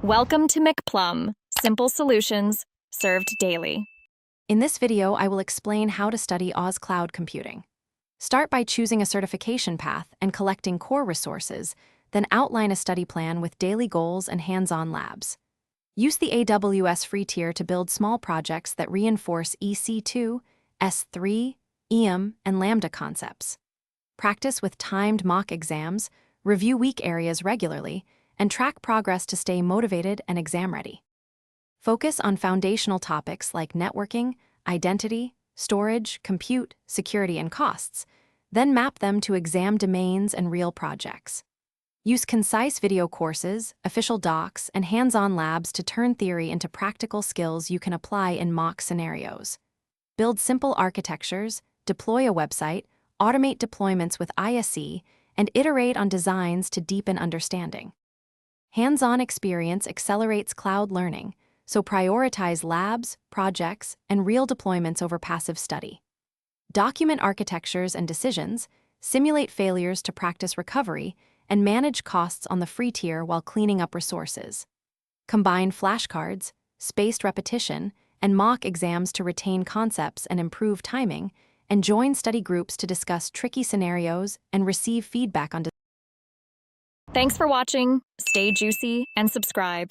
Welcome to McPlum, simple solutions served daily. In this video, I will explain how to study AWS Cloud Computing. Start by choosing a certification path and collecting core resources, then outline a study plan with daily goals and hands-on labs. Use the AWS free tier to build small projects that reinforce EC2, S3, EM, and Lambda concepts. Practice with timed mock exams, review weak areas regularly, and track progress to stay motivated and exam-ready. Focus on foundational topics like networking, identity, storage, compute, security, and costs, then map them to exam domains and real projects. Use concise video courses, official docs, and hands-on labs to turn theory into practical skills you can apply in mock scenarios. Build simple architectures, deploy a website, automate deployments with ISE, and iterate on designs to deepen understanding. Hands-on experience accelerates cloud learning, so prioritize labs, projects, and real deployments over passive study. Document architectures and decisions, simulate failures to practice recovery, and manage costs on the free tier while cleaning up resources. Combine flashcards, spaced repetition, and mock exams to retain concepts and improve timing, and join study groups to discuss tricky scenarios and receive feedback on. Thanks for watching. Stay juicy and subscribe.